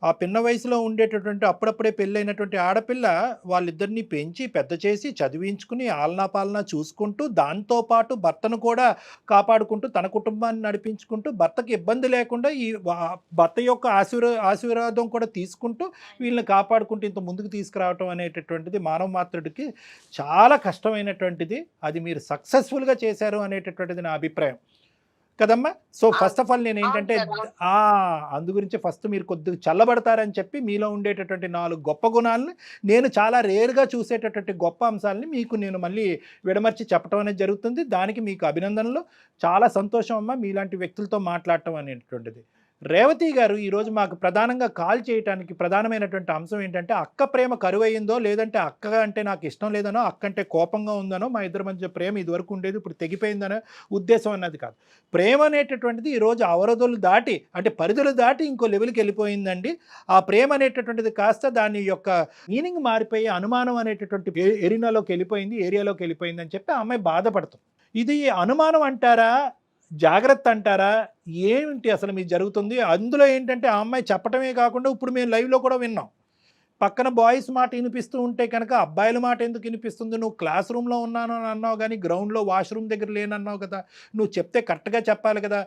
ఆ పిన్న వయసులో ఉండేటటువంటి అప్పుడప్పుడే పెళ్ళైనటువంటి ఆడపిల్ల వాళ్ళిద్దరిని పెంచి పెద్ద చేసి చదివించుకుని ఆలనా పాలనా చూసుకుంటూ దాంతోపాటు భర్తను కూడా కాపాడుకుంటూ తన కుటుంబాన్ని నడిపించుకుంటూ భర్తకి ఇబ్బంది లేకుండా ఈ భర్త యొక్క ఆశీర్వాదం కూడా తీసుకుంటూ వీళ్ళని కాపాడుకుంటూ ఇంత ముందుకు తీసుకురావటం అనేటటువంటిది మానవ మాత్రుడికి చాలా కష్టమైనటువంటిది. అది మీరు సక్సెస్ఫుల్గా చేశారు అనేటటువంటిది నా అభిప్రాయం కదమ్మా. సో ఫస్ట్ ఆఫ్ ఆల్ నేను ఏంటంటే అందు గురించి ఫస్ట్ మీరు కొద్దిగా చల్లబడతారని చెప్పి మీలో ఉండేటటువంటి 4 గొప్ప గుణాలను, నేను చాలా రేర్గా చూసేటటువంటి గొప్ప అంశాలని మీకు నేను మళ్ళీ విడమర్చి చెప్పడం అనేది జరుగుతుంది. దానికి మీకు అభినందనలు. చాలా సంతోషం అమ్మా మీలాంటి వ్యక్తులతో మాట్లాడటం అనేటువంటిది. రేవతి గారు ఈరోజు మాకు ప్రధానంగా కాల్ చేయడానికి ప్రధానమైనటువంటి అంశం ఏంటంటే అక్క ప్రేమ కరువయ్యిందో, లేదంటే అక్క అంటే నాకు ఇష్టం లేదనో, అక్క అంటే కోపంగా ఉందనో, మా ఇద్దరి మధ్య ప్రేమ ఇదివరకు ఉండేది ఇప్పుడు తెగిపోయిందనో ఉద్దేశం అన్నది కాదు. ప్రేమ అనేటటువంటిది ఈరోజు అవరోధులు దాటి, అంటే పరిధులు దాటి ఇంకో లెవెల్కి వెళ్ళిపోయిందండి. ఆ ప్రేమ అనేటటువంటిది కాస్త దాని యొక్క మీనింగ్ మారిపోయి అనుమానం అనేటటువంటి ఏరియాలోకి వెళ్ళిపోయింది అని చెప్పి ఆ అమ్మాయి బాధపడుతుంది. ఇది అనుమానం అంటారా, జాగ్రత్త అంటారా, ఏంటి అసలు మీకు జరుగుతుంది? అందులో ఏంటంటే ఆ అమ్మాయి చెప్పటమే కాకుండా ఇప్పుడు మేము లైవ్లో కూడా విన్నాం, పక్కన బాయ్స్ మాట వినిపిస్తూ ఉంటే కనుక అబ్బాయిల మాట ఎందుకు వినిపిస్తుంది? నువ్వు క్లాస్ రూమ్లో ఉన్నాను అని అన్నావు కానీ గ్రౌండ్లో వాష్రూమ్ దగ్గర లేనన్నావు కదా, నువ్వు చెప్తే కరెక్ట్గా చెప్పాలి కదా.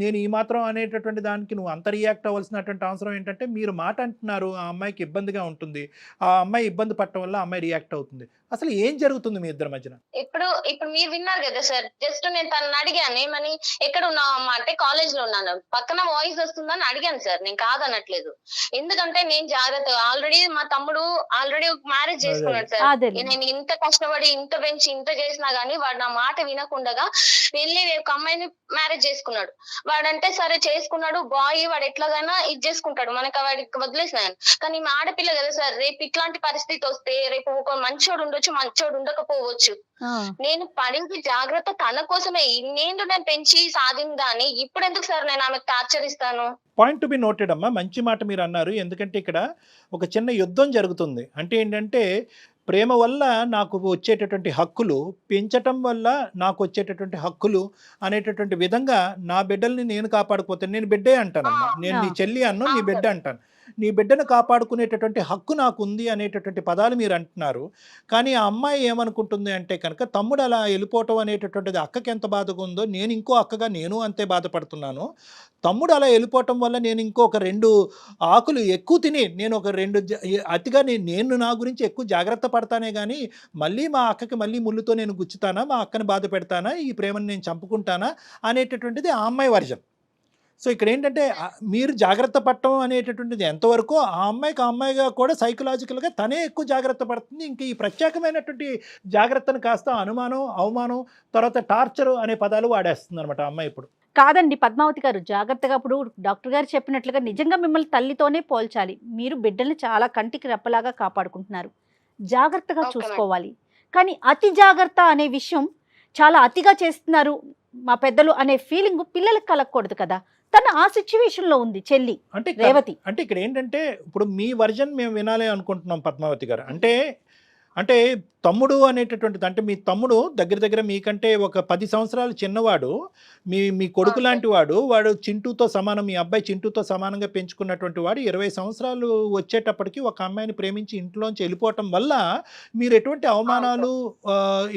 నేను ఈ మాత్రం అనేటటువంటి దానికి నువ్వు అంత రియాక్ట్ అవ్వాల్సినటువంటి అవసరం ఏంటంటే మీరు మాట అంటున్నారు, ఆ అమ్మాయికి ఇబ్బందిగా ఉంటుంది, ఆ అమ్మాయి ఇబ్బంది పడటం వల్ల ఆ అమ్మాయి రియాక్ట్ అవుతుంది. అసలు ఏం జరుగుతుంది మీ ఇద్దరి మధ్యన? ఇప్పుడు మీరు విన్నారు కదా సార్, జస్ట్ నేను తనని అడిగాను ఏమని, ఎక్కడ ఉన్నావు అమ్మా అంటే కాలేజ్ లో ఉన్నాను, పక్కన వాయిస్ వస్తుందని అడిగాను సార్. నేను కాదనట్లేదు, ఎందుకంటే నేను జాగ్రత్తగా ఆల్రెడీ మా తమ్ముడు మ్యారేజ్ చేసుకున్నాడు సార్. నేను ఇంత కష్టపడి ఇంత పెంచి ఇంత చేసినా గానీ వాడు నా మాట వినకుండా వెళ్ళి ఒక అమ్మాయిని మ్యారేజ్ చేసుకున్నాడు. వాడంటే సరే చేసుకున్నాడు, బాయ్ వాడు ఎట్లాగైనా ఇది చేసుకుంటాడు, మనకి వాడికి వదిలేసినాను. కానీ మా ఆడపిల్ల కదా సార్, రేపు ఇట్లాంటి పరిస్థితి వస్తే రేపు ఒక మంచోడు ఉండొచ్చు, మంచోడు ఉండకపోవచ్చు. నేను పడింది జాగ్రత్త తన కోసమే. ఇన్నేళ్ళు నేను పెంచి సాధిందాన్ని ఇప్పుడు ఎందుకు సార్ నేను ఆమెకు టార్చర్ ఇస్తాను? పాయింట్ టు బి నోటెడ్ అమ్మా, మంచి మాట మీరు అన్నారు. ఎందుకంటే ఇక్కడ ఒక చిన్న యుద్ధం జరుగుతుంది. అంటే ఏంటంటే ప్రేమ వల్ల నాకు వచ్చేటటువంటి హక్కులు, పెంచటం వల్ల నాకు వచ్చేటటువంటి హక్కులు అనేటటువంటి విధంగా నా బిడ్డల్ని నేను కాపాడుకోతే, నేను బిడ్డే అంటానమ్మా, నేను నీ చెల్లి అన్ను, నీ బిడ్డ అంటాను. నీ బిడ్డను కాపాడుకునేటటువంటి హక్కు నాకు ఉంది అనేటటువంటి పదాలు మీరు అంటున్నారు. కానీ ఆ అమ్మాయి ఏమనుకుంటుంది అంటే కనుక తమ్ముడు అలా వెళ్ళిపోవటం అనేటటువంటిది అక్కకి ఎంత బాధగా ఉందో, నేను ఇంకో అక్కగా నేను అంతే బాధపడుతున్నాను. తమ్ముడు అలా వెళ్ళిపోవటం వల్ల నేను ఇంకొక 2 ఆకులు ఎక్కువ తిని నేను ఒక 2 అతిగా నేను నా గురించి ఎక్కువ జాగ్రత్త పడతానే కానీ మళ్ళీ మా అక్కకి మళ్ళీ ముళ్ళుతో నేను గుచ్చుతానా, మా అక్కని బాధ పెడతానా, ఈ ప్రేమను నేను చంపుకుంటానా అనేటటువంటిది ఆ అమ్మాయి వర్జన్. సో ఇక్కడ ఏంటంటే మీరు జాగ్రత్త పడటం అనేటటువంటిది ఎంతవరకు ఆ అమ్మాయిగా కూడా సైకలాజికల్గా తనే ఎక్కువ జాగ్రత్త పడుతుంది. ఇంక ఈ ప్రత్యేకమైనటువంటి జాగ్రత్తను కాస్త అనుమానం, అవమానం, తర్వాత టార్చర్ అనే పదాలు వాడేస్తుంది అనమాట అమ్మాయి ఇప్పుడు. కాదండి పద్మావతి గారు, జాగ్రత్తగా ఇప్పుడు డాక్టర్ గారు చెప్పినట్లుగా నిజంగా మిమ్మల్ని తల్లితోనే పోల్చాలి. మీరు బిడ్డల్ని చాలా కంటికి రెప్పలాగా కాపాడుకుంటున్నారు, జాగ్రత్తగా చూసుకోవాలి. కానీ అతి జాగ్రత్త అనే విషయం చాలా అతిగా చేస్తున్నారు మా పెద్దలు అనే ఫీలింగ్ పిల్లలకు కలగకూడదు కదా. తను ఆ సిచ్యువేషన్ లో ఉంది చెల్లి రేవతి. అంటే ఇక్కడ ఏంటంటే ఇప్పుడు మీ వర్జన్ మేము వినాలి అనుకుంటున్నాం పద్మావతి గారు. అంటే అంటే తమ్ముడు అనేటటువంటిది, అంటే మీ తమ్ముడు దగ్గర దగ్గర మీకంటే ఒక 10 సంవత్సరాలు చిన్నవాడు, మీ కొడుకు అవును సార్. లాంటి వాడు చింటూతో సమానం, మీ అబ్బాయి చింటూతో సమానంగా పెంచుకున్నటువంటి వాడు 20 సంవత్సరాలు వచ్చేటప్పటికి ఒక అమ్మాయిని ప్రేమించి ఇంట్లోంచి వెళ్ళిపోవటం వల్ల మీరు ఎటువంటి అవమానాలు,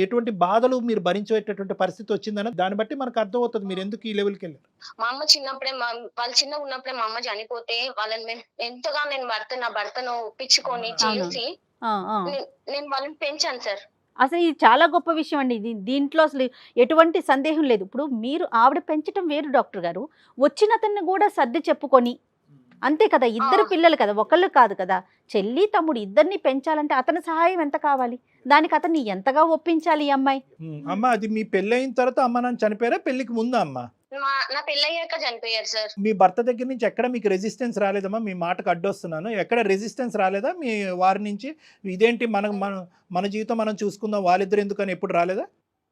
ఎటువంటి బాధలు మీరు భరించేటటువంటి పరిస్థితి వచ్చిందని దాన్ని బట్టి మనకు అర్థమవుతుంది మీరు ఎందుకు ఈ లెవెల్కి వెళ్ళారు. మా అమ్మ చిన్నప్పుడే వాళ్ళు చిన్నగా ఉన్నప్పుడే మా అమ్మ చనిపోతే వాళ్ళని ఎంతగా నేను నా భర్తను ఒప్పించుకొని చేసి నేను వాళ్ళని పెంచాను సార్. అసలు ఇది చాలా గొప్ప విషయం అండి. దీంట్లో అసలు ఎటువంటి సందేహం లేదు. ఇప్పుడు మీరు ఆవిడ పెంచడం వేరు డాక్టర్ గారు, వచ్చిన అతన్ని కూడా సర్ది చెప్పుకొని, అంతే కదా, ఇద్దరు పిల్లలు కదా, ఒకళ్ళు కాదు కదా, చెల్లి తమ్ముడు ఇద్దరిని పెంచాలంటే అతని సహాయం ఎంత కావాలి, దానికి అతన్ని ఎంతగా ఒప్పించాలి ఈ అమ్మాయి. అమ్మ అది మీ పెళ్ళి అయిన తర్వాత అమ్మ నాన్న చనిపోయారా, పెళ్ళికి ముందా అమ్మ? నా పెళ్ళయ్యాక చనిపోయారు సార్. మీ భర్త దగ్గర నుంచి ఎక్కడ మీకు రెసిస్టెన్స్ రాలేదమ్మా? మీ మాటకు అడ్డొస్తున్నాను, ఎక్కడ రెసిస్టెన్స్ రాలేదా మీ వారి నుంచి? ఇదేంటి మన జీవితం మనం చూసుకుందాం, వాళ్ళిద్దరు ఎందుకని ఎప్పుడు రాలేదా?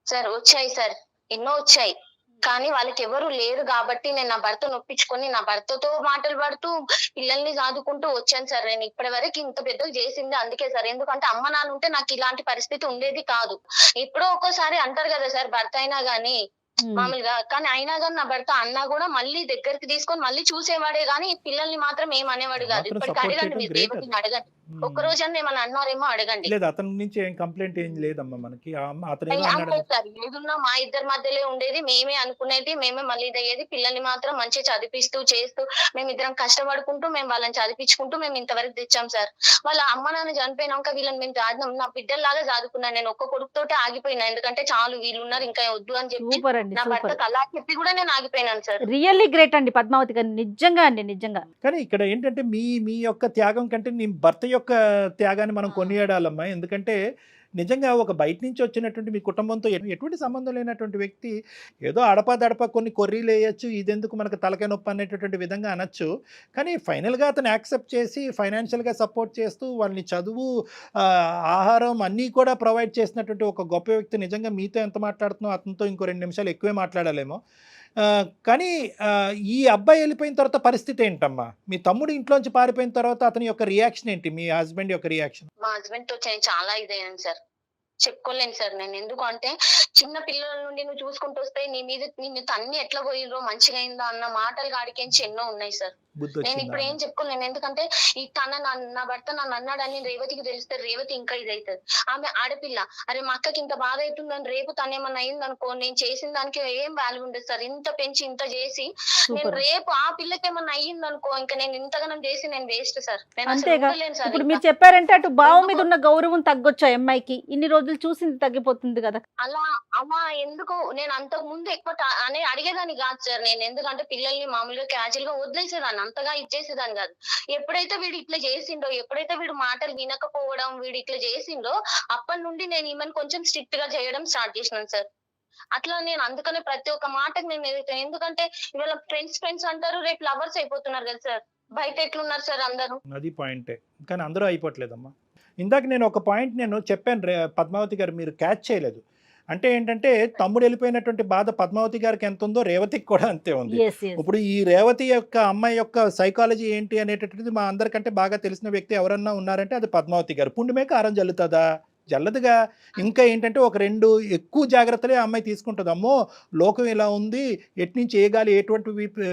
సార్ వచ్చాయి సార్, ఎన్నో వచ్చాయి, కానీ వాళ్ళకి ఎవరు లేరు కాబట్టి నేను నా భర్తను ఒప్పించుకొని నా భర్తతో మాటలు పడుతూ పిల్లల్ని సాదుకుంటూ వచ్చాను సార్. నేను ఇప్పటి వరకు ఇంత పెద్దగా చేసింది అందుకే సార్, ఎందుకంటే అమ్మ నాన్న ఉంటే నాకు ఇలాంటి పరిస్థితి ఉండేది కాదు. ఎప్పుడో ఒక్కోసారి అంటారు కదా సార్ భర్త అయినా గానీ మామూలుగా, కానీ అయినా కానీ నా భర్త అన్నా కూడా మళ్ళీ దగ్గరికి తీసుకొని మళ్ళీ చూసేవాడే గానీ పిల్లల్ని మాత్రం ఏమనేవాడు కాదు. ఇప్పటికి అడగండి, మీరు రేవతిని అడగండి, ఒక్క రోజన్నా ఏమన్నా అన్నారేమో అడగండి. లేదు అతని నుంచి ఏం కంప్లైంట్ ఏం లేదమ్మా మనకి. సార్ ఏదున్నా మా ఇద్దరి మధ్యలో ఉండేది, మేమే అనుకునేది, మేమే మళ్ళీ అయ్యేది. పిల్లల్ని మాత్రం మంచిగా చదివిస్తూ చేస్తూ మేమిద్దరం కష్టపడుకుంటూ మేము వాళ్ళని చదివించుకుంటూ మేము ఇంతవరకు తెచ్చాం సార్. వాళ్ళ అమ్మ నాన్న చనిపోయినాక వీళ్ళని మేము సాధినాం, నా బిడ్డల్లాగా చదువుకున్నాను. నేను ఒక్క కొడుకుతోటే ఆగిపోయినా, ఎందుకంటే చాలు వీళ్ళు ఉన్నారు ఇంకా వద్దు అని చెప్పి నా భర్తకు అలా చెప్పి కూడా నేను ఆగిపోయినాను సార్. రియల్లీ గ్రేట్ అండి పద్మావతి గారు, నిజంగా అండి, నిజంగా. కానీ ఇక్కడ ఏంటంటే మీ యొక్క త్యాగం కంటే నీ భర్త యొక్క త్యాగాన్ని మనం కొనియాడాలమ్మా. ఎందుకంటే నిజంగా ఒక బయట నుంచి వచ్చినటువంటి మీ కుటుంబంతో ఎటువంటి సంబంధం లేనటువంటి వ్యక్తి ఏదో అడపదడప కొన్ని కొర్రీలు వేయచ్చు, ఇదెందుకు మనకు తలకాయ నొప్పి అనేటటువంటి విధంగా అనొచ్చు. కానీ ఫైనల్గా అతను యాక్సెప్ట్ చేసి ఫైనాన్షియల్గా సపోర్ట్ చేస్తూ వాళ్ళని చదువు, ఆహారం అన్నీ కూడా ప్రొవైడ్ చేసినటువంటి ఒక గొప్ప వ్యక్తి. నిజంగా మీతో ఎంత మాట్లాడుతున్నావు అతనితో ఇంకో 2 నిమిషాలు ఎక్కువే మాట్లాడాలేమో. కానీ ఈ అబ్బాయి వెళ్ళిపోయిన తర్వాత పరిస్థితి ఏంటమ్మా? మీ తమ్ముడు ఇంట్లోంచి పారిపోయిన తర్వాత అతని యొక్క రియాక్షన్ ఏంటి, మీ హస్బెండ్ యొక్క రియాక్షన్? మా హస్బెండ్ తో చాలా ఇదయ్యాను సార్, చెప్పుకోలేను సార్ నేను. ఎందుకు అంటే చిన్న పిల్లల నుండి నువ్వు చూసుకుంటూ వస్తే నీ మీద నిన్ను తన్ని ఎట్లా పోయినరో మంచిగా అయిందో అన్న మాటలు కాడికించి ఎన్నో ఉన్నాయి సార్. నేను ఇప్పుడు ఏం చెప్పుకోలేను, ఎందుకంటే ఈ నా భర్త నన్ను అన్నాడని రేవతికి తెలిస్తే రేవతి ఇంకా ఇదవుతుంది. ఆమె ఆడపిల్ల, అరే మా అక్కకి ఇంత బాధ అవుతుందని రేపు తనేమన్నా అయింది అనుకో, నేను చేసిన దానికి ఏం వాల్యూ ఉండదు సార్. ఇంత పెంచి ఇంత చేసి నేను రేపు ఆ పిల్లకి ఏమన్నా అయ్యింది అనుకో, ఇంకా నేను ఇంతగానం చేసి నేను వేస్ట్ సార్. అంతేగా ఇప్పుడు మీరు చెప్పారంటే అటు బావ మీద ఉన్న గౌరవం తగ్గొచ్చు ఆ అమ్మాయికి, ఇన్ని రోజులు చూసింది తగ్గిపోతుంది కదా. అలా ఎందుకు నేను అంతకు ముందు ఎక్కువ అడిగేదాన్ని కాదు సార్ నేను, ఎందుకంటే పిల్లల్ని మామూలుగా క్యాజువల్ గా వదిలేసేదాన్ని, అంతగా ఇచ్చేసేదాన్ని కాదు. ఎప్పుడైతే వీడు ఇట్లా చేసిండో, ఎప్పుడైతే వీడు మాటలు వినకపోవడం వీడు ఇట్లా చేసిండో, అప్పటి నుండి నేను ఈమెను కొంచెం స్ట్రిక్ట్ గా చేయడం స్టార్ట్ చేసినాను సార్. అట్లా నేను అందుకనే ప్రతి ఒక్క మాటకు నేను ఎదుగుతాను, ఎందుకంటే ఇవాళ ఫ్రెండ్స్ అంటారు, రేపు లవర్స్ అయిపోతున్నారు కదా సార్. బయట ఎట్లున్నారు సార్ అందరూ? అది పాయింటే, కానీ అందరూ అయిపోవట్లేదమ్మా. ఇందాక నేను ఒక పాయింట్ నేను చెప్పాను పద్మావతి గారు, మీరు క్యాచ్ చేయలేదు. అంటే ఏంటంటే తమ్ముడు వెళ్ళిపోయినటువంటి బాధ పద్మావతి గారికి ఎంత ఉందో రేవతికి కూడా అంతే ఉంది. ఇప్పుడు ఈ రేవతి యొక్క అమ్మాయి యొక్క సైకాలజీ ఏంటి అనేటటువంటిది మా అందరికంటే బాగా తెలిసిన వ్యక్తి ఎవరన్నా ఉన్నారంటే అది పద్మావతి గారు. పుండుమే కారం జల్లుతుందా? జల్లదుగా. ఇంకా ఏంటంటే ఒక 2 ఎక్కువ జాగ్రత్తలే ఆ అమ్మాయి తీసుకుంటుంది. అమ్మో లోకం ఇలా ఉంది, ఎట్నుంచి ఏ గాలి ఎటువంటి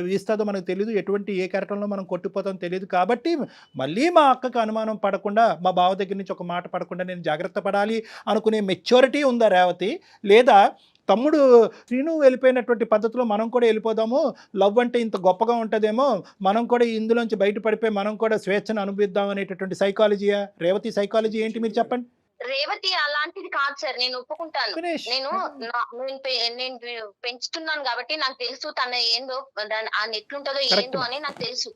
వీస్తుందో మనకు తెలియదు, ఎటువంటి ఏ కెరటంలో మనం కొట్టిపోతామో తెలియదు, కాబట్టి మళ్ళీ మా అక్కకు అనుమానం పడకుండా, మా బావ దగ్గర నుంచి ఒక మాట పడకుండా నేను జాగ్రత్త పడాలి అనుకునే మెచ్యూరిటీ ఉందా రేవతి? లేదా తమ్ముడు శ్రీను వెళ్ళిపోయినటువంటి పద్ధతిలో మనం కూడా వెళ్ళిపోదాము, లవ్ అంటే ఇంత గొప్పగా ఉంటుందేమో, మనం కూడా ఇందులోంచి బయటపడిపోయి మనం కూడా స్వేచ్ఛను అనుభవిద్దాం అనేటటువంటి సైకాలజీయా? రేవతి సైకాలజీ ఏంటి మీరు చెప్పండి. రేవతి అలాంటిది కాదు సార్, నేను ఒప్పుకుంటాను. నేను పెంచుతున్నాను కాబట్టి నాకు తెలుసు తన ఏందో, ఎట్లుంటుందో ఏందో అని నాకు తెలుసు.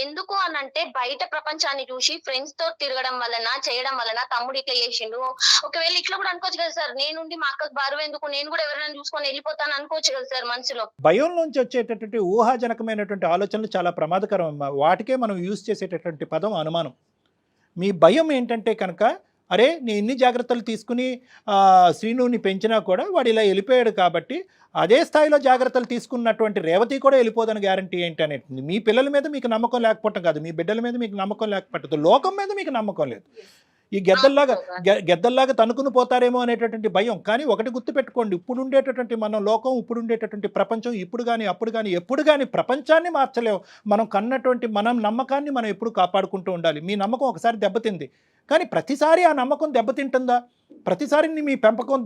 ఎందుకు అనంటే బయట ప్రపంచాన్ని చూసి ఫ్రెండ్స్ తో తిరగడం వలన చేయడం వలన తమ్ముడు ఇట్లా చేసిండు. ఒకవేళ ఇట్లా కూడా అనుకోవచ్చు కదా సార్, నేనుండి మా అక్కకు బరువు ఎందుకు, నేను కూడా ఎవరైనా చూసుకొని వెళ్ళిపోతాను అనుకోవచ్చు కదా సార్ మనసులో. భయం నుంచి వచ్చేటటువంటి ఊహాజనకమైనటువంటి ఆలోచనలు చాలా ప్రమాదకరం అమ్మా. వాటికే మనం యూజ్ చేసేటటువంటి పదం అనుమానం. మీ భయం ఏంటంటే కనుక, అరే నేను ఇన్ని జాగ్రత్తలు తీసుకుని శ్రీనుని పెంచినా కూడా వాడు ఇలా వెళ్ళిపోయాడు కాబట్టి అదే స్థాయిలో జాగ్రత్తలు తీసుకున్నటువంటి రేవతి కూడా వెళ్ళిపోదని గ్యారంటీ ఏంటి అనేది. మీ పిల్లల మీద మీకు నమ్మకం లేకపోవటం కాదు, మీ బిడ్డల మీద మీకు నమ్మకం లేకపోవటం, లోకం మీద మీకు నమ్మకం లేదు. ఈ గెద్దల్లాగా తనుకుని పోతారేమో అనేటటువంటి భయం. కానీ ఒకటి గుర్తుపెట్టుకోండి, ఇప్పుడు ఉండేటటువంటి మన లోకం, ఇప్పుడు ఉండేటటువంటి ప్రపంచం, ఇప్పుడు కానీ అప్పుడు కానీ ఎప్పుడు కానీ ప్రపంచాన్ని మార్చలేము. మనం కన్నటువంటి మనం నమ్మకాన్ని మనం ఎప్పుడు కాపాడుకుంటూ ఉండాలి. మీ నమ్మకం ఒకసారి దెబ్బతింది, కానీ ప్రతిసారి ఆ నమ్మకం దెబ్బతింటుందా? ప్రతిసారి మీ పెంపకం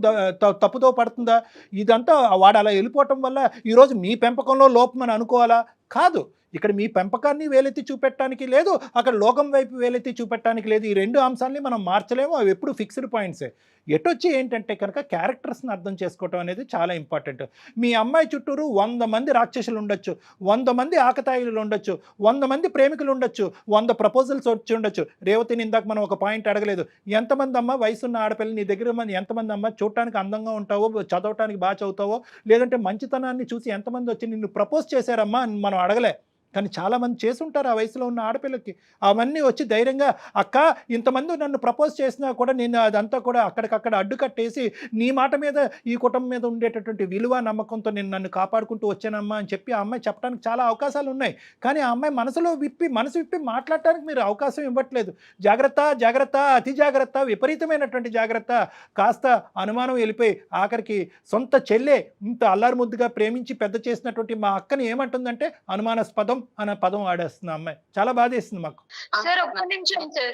తప్పుదో పడుతుందా? ఇదంతా వాడు అలా వెళ్ళిపోవటం వల్ల ఈరోజు మీ పెంపకంలో లోపం అని అనుకోవాలా? కాదు. ఇక్కడ మీ పెంపకాన్ని వేలెత్తి చూపెట్టడానికి లేదు, అక్కడ లోకం వైపు వేలెత్తి చూపెట్టడానికి లేదు. ఈ రెండు అంశాలని మనం మార్చలేము, అవి ఎప్పుడు ఫిక్స్డ్ పాయింట్సే. ఎటొచ్చి ఏంటంటే కనుక క్యారెక్టర్స్ని అర్థం చేసుకోవటం అనేది చాలా ఇంపార్టెంట్. మీ అమ్మాయి చుట్టూరు 100 మంది రాక్షసులు ఉండొచ్చు, 100 మంది ఆకతాయిలు ఉండొచ్చు, 100 మంది ప్రేమికులు ఉండొచ్చు, 100 ప్రపోజల్స్ వచ్చి ఉండొచ్చు. రేవతిని ఇందాక మనం ఒక పాయింట్ అడగలేదు, ఎంతమంది అమ్మ వయసున్న ఆడపిల్ల నీ దగ్గర ఎంతమంది అమ్మ చూడటానికి అందంగా ఉంటావో, చదవటానికి బాగా చదువుతావో, లేదంటే మంచితనాన్ని చూసి ఎంతమంది వచ్చి నిన్ను ప్రపోజ్ చేశారమ్మా అని మనం అడగలే. కానీ చాలామంది చేసుంటారు ఆ వయసులో ఉన్న ఆడపిల్లకి. అవన్నీ వచ్చి ధైర్యంగా, అక్క ఇంతమంది నన్ను ప్రపోజ్ చేసినా కూడా నేను అదంతా కూడా అక్కడికక్కడ అడ్డుకట్టేసి నీ మాట మీద, ఈ కుటుంబం మీద ఉండేటటువంటి విలువ నమ్మకంతో నేను నన్ను కాపాడుకుంటూ వచ్చానమ్మా అని చెప్పి ఆ అమ్మాయి చెప్పడానికి చాలా అవకాశాలు ఉన్నాయి. కానీ ఆ అమ్మాయి మనసు విప్పి మాట్లాడటానికి మీరు అవకాశం ఇవ్వట్లేదు. జాగ్రత్త జాగ్రత్త, అతి జాగ్రత్త, విపరీతమైనటువంటి జాగ్రత్త. కాస్త అనుమానం వెళ్ళిపోయి ఆఖరికి సొంత చెల్లె ఇంత అల్లారు ముద్దుగా ప్రేమించి పెద్ద చేసినటువంటి మా అక్కని ఏమంటుందంటే అనుమానాస్పదం అనే పదం వాడేస్తుంది అమ్మాయి. చాలా బాధేస్తుంది మాకు. సార్ ఒక్క నిమిషం సార్.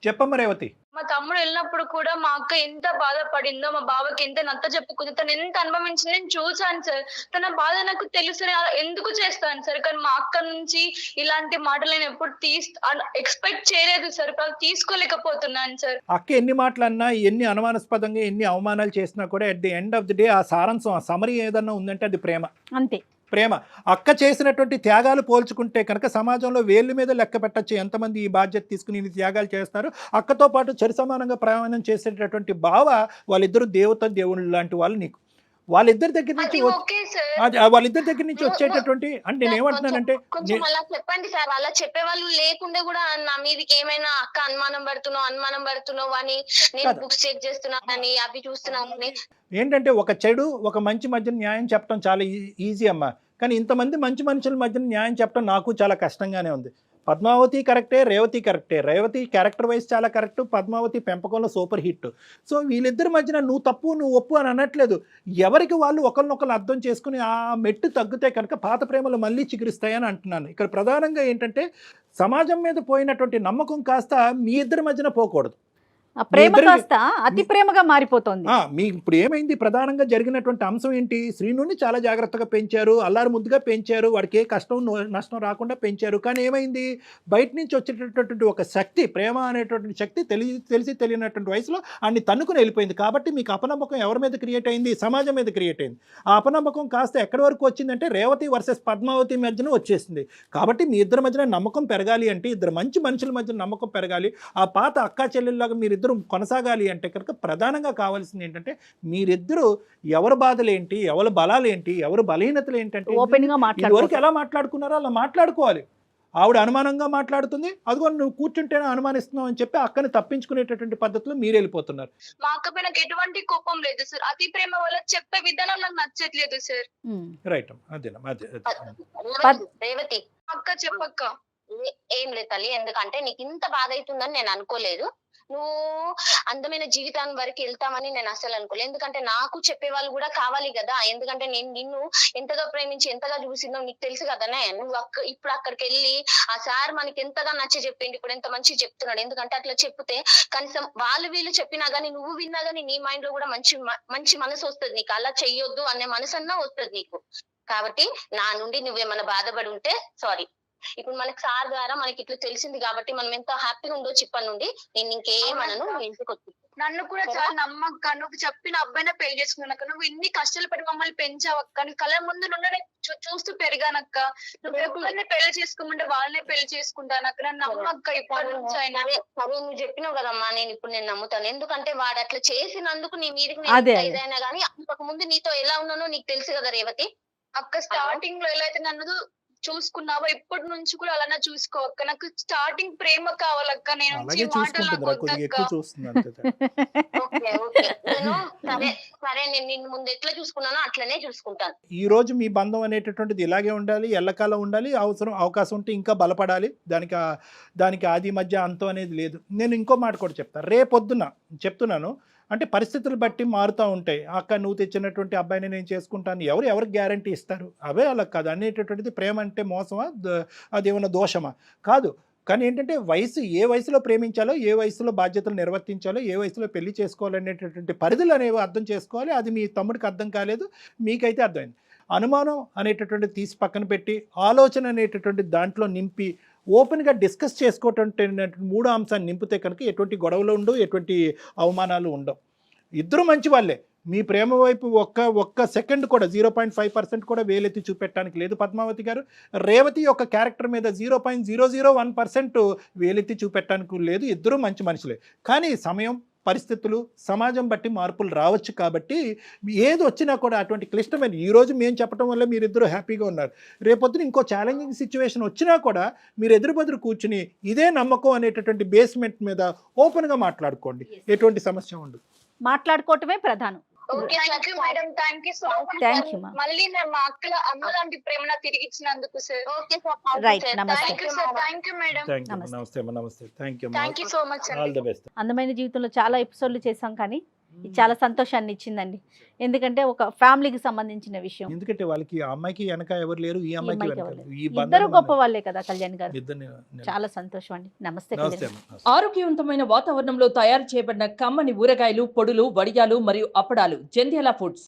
చెప్పమ్మ రేవతి. మా తమ్ముడు వెళ్ళినప్పుడు కూడా మా అక్క ఎంత బాధపడిందో, మా బావకి ఎంత నచ్చ చెప్పుకుంది, తను ఎంత అనుభవించింది నేను చూసాను సార్. తన బాధ నాకు తెలుసు, ఎందుకు చేస్తాను సార్. కానీ మా అక్క నుంచి ఇలాంటి మాటలు నేను ఎప్పుడు ఎక్స్పెక్ట్ చేయలేదు సార్. తీసుకోలేకపోతున్నాను సార్. అక్క ఎన్ని మాటలు అన్నా, ఎన్ని అనుమానాస్పదంగా ఎన్ని అవమానాలు చేసినా కూడా at the end of the day ఆ సారాంశం, ఆ సమరీ ఏదన్నా ఉందంటే అది ప్రేమ. అంతే. ప్రేమ. అక్క చేసినటువంటి త్యాగాలు పోల్చుకుంటే కనుక సమాజంలో వేళ్ళ మీద లెక్క పెట్టచ్చు ఎంతమంది ఈ బాధ్యత తీసుకుని ఈ త్యాగాలు చేస్తారు. అక్కతో పాటు సరి సమానంగా ప్రయాణం చేసేటటువంటి బావ, వాళ్ళిద్దరు దేవుళ్ళు లాంటి వాళ్ళు నీకు. వాళ్ళిద్దరి దగ్గర నుంచి వచ్చేటటువంటి, అంటే నేను ఏమంటున్నానంటే, కొంచెం అలా చెప్పండి సార్. అలా చెప్పే వాళ్ళు లేకుండా కూడా నా మీదకి ఏమైనా అక్క అనుమానం పడుతున్నావు అని, నేను బుక్స్ చెక్ చేస్తున్నానని, అవి చూస్తున్నానని. ఏంటంటే ఒక చెడు ఒక మంచి మధ్యన న్యాయం చెప్పడం చాలా ఈజీ అమ్మా. కానీ ఇంతమంది మంచి మనుషుల మధ్యన న్యాయం చెప్పడం నాకు చాలా కష్టంగానే ఉంది. పద్మావతి కరెక్టే, రేవతి కరెక్టే. రేవతి క్యారెక్టర్ వైజ్ చాలా కరెక్ట్, పద్మావతి పెంపకంలో సూపర్ హిట్. సో వీళ్ళిద్దరి మధ్యన నువ్వు తప్పు నువ్వు ఒప్పు అని అనట్లేదు. ఎవరికి వాళ్ళు ఒకరినొకరు అర్థం చేసుకుని ఆ మెట్టు తగ్గితే కనుక పాత ప్రేమలు మళ్ళీ చిగురిస్తాయని అంటున్నాను. ఇక్కడ ప్రధానంగా ఏంటంటే సమాజం మీద పోయినటువంటి నమ్మకం కాస్త మీ ఇద్దరి మధ్యన పోకూడదు. ప్రేమ కాస్త అతి ప్రేమగా మారిపోతుంది. మీ ఇప్పుడు ఏమైంది, ప్రధానంగా జరిగినటువంటి అంశం ఏంటి? శ్రీనుని చాలా జాగ్రత్తగా పెంచారు, అల్లారు ముద్దుగా పెంచారు, వాడికి ఏ కష్టం నష్టం రాకుండా పెంచారు. కానీ ఏమైంది, బయట నుంచి వచ్చేటటువంటి ఒక శక్తి, ప్రేమ అనేటటువంటి శక్తి తెలిసి తెలియనటువంటి వయసులో అన్ని తన్నుకుని వెళ్ళిపోయింది. కాబట్టి మీకు అపనమ్మకం ఎవరి మీద క్రియేట్ అయింది? సమాజం మీద క్రియేట్ అయింది. ఆ అపనమ్మకం కాస్త ఎక్కడి వరకు వచ్చిందంటే రేవతి వర్సెస్ పద్మావతి మధ్యన వచ్చేసింది. కాబట్టి మీ ఇద్దరి మధ్యన నమ్మకం పెరగాలి అంటే, ఇద్దరు మంచి మనుషుల మధ్య నమ్మకం పెరగాలి, ఆ పాత అక్కా చెల్లెల్లాగా మీరిద్దరు కొనసాగాలి అంటే కనుక ప్రధానంగా కావాల్సింది ఏంటంటే, మీరిద్దరూ ఎవరి బాధలేంటి, ఎవరి బలాలేంటి, ఎవరి బలహీనతలు ఏంటంటే ఓపెన్ గా ఇదివరకు ఎలా మాట్లాడుకున్నారో అలా మాట్లాడుకోవాలి. ఆవిడ అనుమానంగా మాట్లాడుతుంది, అదిగో నువ్వు కూర్చుంటేనే అనుమానిస్తున్నావు అని చెప్పి అక్కని తప్పించుకునేటటువంటి పద్ధతిలో మీరు వెళ్ళిపోతున్నారు. మా అక్క పైన ఎటువంటి కోపం లేదు సార్. అతి ప్రేమ వల్ల చెప్పే విధానం నాకు నచ్చట్లేదు సార్. రైట్ అదేనా రేవతి అక్క చెప్పక్క. ఏం లేదు తల్లి, ఎందుకంటే నీకు ఇంత బాధ అవుతుందని నేను అనుకోలేదు. నువ్వు అందమైన జీవితాన్ని వరకు వెళ్తామని నేను అసలు అనుకోలేదు. ఎందుకంటే నాకు చెప్పే వాళ్ళు కూడా కావాలి కదా. ఎందుకంటే నేను నిన్ను ఎంతగా ప్రేమించి ఎంతగా చూసిందో నీకు తెలుసు కదనే. నువ్వు ఇప్పుడు అక్కడికి వెళ్ళి ఆ సార్ మనకి ఎంతగా నచ్చ చెప్పింది, ఇప్పుడు ఎంత మంచి చెప్తున్నాడు. ఎందుకంటే అట్లా చెప్తే కనీసం వీళ్ళు చెప్పినా గానీ, నువ్వు విన్నా గానీ నీ మైండ్ లో కూడా మంచి మనసు వస్తుంది నీకు. అలా చెయ్యొద్దు అనే మనసు అన్నా వస్తుంది నీకు. కాబట్టి నా నుండి నువ్వేమన్నా బాధపడి ఉంటే సారీ. ఇప్పుడు మనకి సార్ ద్వారా మనకి ఇట్లా తెలిసింది కాబట్టి మనం ఎంత హ్యాపీగా ఉండొచ్చు ఇప్పటి నుండి. నేను ఇంకేమనను, ఇంటికి వచ్చి నన్ను కూడా చాలా నమ్మక్క. నువ్వు చెప్పిన అబ్బాయినే పెళ్లి చేసుకున్నాక, నువ్వు ఇన్ని కష్టాలు పడి మమ్మల్ని పెంచావక్క. నీ కళ్ళ ముందు నుండి చూస్తూ పెరిగానక్క. నువ్వు ఎవరిని పెళ్లి చేసుకోమంటే వాళ్ళనే పెళ్లి చేసుకుంటానక్క. నన్ను నమ్మక్క ఇప్పటి నుంచి అయినా. సరే నువ్వు చెప్పినావు కదమ్మా, నేను నమ్ముతాను. ఎందుకంటే వాడు అట్లా చేసినందుకు నీ మీదకి ఏదైనా గానీ, అంతకు ముందు నీతో ఎలా ఉన్నానో నీకు తెలుసు కదా రేవతి. అక్క స్టార్టింగ్ లో ఎలా అయితే నన్ను చూసుకున్నావా ఇప్పటి నుంచి కూడా అలానే చూసుకో అక్క. నాకు స్టార్టింగ్ ప్రేమ కావాలక్క. నేను అలాగే వచ్చి మాటలు చూసుకుంటుంది నాకు కొద్దిగా వద్దక్క. ఎక్కువ చూస్తుంది అంతే. ఓకే ఓకే నేను సరే సరే నేను నిన్ను ముందు ఎట్లా చూసుకున్నానో అట్లనే చూసుకుంటాను. ఈ రోజు మీ బంధం అనేటటువంటిది ఇలాగే ఉండాలి, ఎల్లకాలం ఉండాలి, అవకాశం ఉంటే ఇంకా బలపడాలి. దానికి ఆది మధ్య అంతం అనేది లేదు. నేను ఇంకో మాట కూడా చెప్తాను, రేపొద్దున చెప్తున్నాను, అంటే పరిస్థితులు బట్టి మారుతూ ఉంటాయి. అక్క నువ్వు తెచ్చినటువంటి అబ్బాయిని నేను చేసుకుంటాను, ఎవరికి గ్యారంటీ ఇస్తారు? అవే అలా కాదు. అనేటటువంటిది ప్రేమ అంటే మోసమా, అదేమన్నా దోషమా? కాదు. కానీ ఏంటంటే ఏ వయసులో ప్రేమించాలో, ఏ వయసులో బాధ్యతలు నిర్వర్తించాలో, ఏ వయసులో పెళ్లి చేసుకోవాలనేటటువంటి పరిధులు అనేవి అర్థం చేసుకోవాలి. అది మీ తమ్ముడికి అర్థం కాలేదు, మీకైతే అర్థమైంది. అనుమానం అనేటటువంటి తీసి పక్కన పెట్టి ఆలోచన అనేటటువంటి దాంట్లో నింపి ఓపెన్గా డిస్కస్ చేసుకోవటం 3 అంశాన్ని నింపితే కనుక ఎటువంటి గొడవలు ఉండవు, ఎటువంటి అవమానాలు ఉండవు. ఇద్దరు మంచి వాళ్ళే. మీ ప్రేమ వైపు ఒక్క సెకండ్ కూడా 0.5% కూడా వేలెత్తి చూపెట్టడానికి లేదు పద్మావతి గారు. రేవతి యొక్క క్యారెక్టర్ మీద 0.001% వేలెత్తి చూపెట్టడానికి లేదు. ఇద్దరు మంచి మనుషులే. కానీ సమయం, పరిస్థితులు, సమాజం బట్టి మార్పులు రావచ్చు. కాబట్టి ఏది వచ్చినా కూడా అటువంటి క్లిష్టమైన, ఈరోజు మేము చెప్పడం వల్ల మీరిద్దరూ హ్యాపీగా ఉన్నారు. రేపొద్దున ఇంకో ఛాలెంజింగ్ సిచ్యువేషన్ వచ్చినా కూడా మీరు ఎదురు కూర్చుని ఇదే నమ్మకం అనేటటువంటి బేస్మెంట్ మీద ఓపెన్గా మాట్లాడుకోండి. ఎటువంటి సమస్య ఉండదు. మాట్లాడుకోవటమే ప్రధానం. Okay thank you madam. Thank you so much. Thank you, ma'am. మళ్ళీ నేను మా అమ్మ లాంటి ప్రేమ నాకు తిరిగి ఇచ్చినందుకు సార్. ఓకే Right, సార్ నమస్తే. Thank you sir. Thank you madam. Thank you. నమస్తే. నమస్తే అమ్మా. నమస్తే. Thank you. Thank you so much all అండి. The best. అందమైన జీవితంలో చాలా ఎపిసోడ్లు చేసాం, కానీ ఇది చాలా సంతోషాన్ని ఇచ్చిందండి. ఎందుకంటే ఒక ఫ్యామిలీకి సంబంధించిన విషయం. ఎందుకంటే వాళ్ళకి ఆ అమ్మాయికి వెనక ఎవరు లేరు, ఈ అమ్మాయికి అమ్మాయికి వెనక ఎవరు లేరు. ఈ ఇద్దరు బంధం గొప్ప వాళ్ళే కదా కళ్యాణ్ గారు. ఇద్దరిని చాలా సంతోషం అండి. నమస్తే నమస్తే కళ్యాణ్. అమ్మా. ఆరోగ్యవంతమైన వాతావరణంలో తయారు చేయబడిన కమ్మని ఊరగాయలు, పొడులు, వడియాలు మరియు అప్పడాలు జంధ్యాల ఫుడ్స్.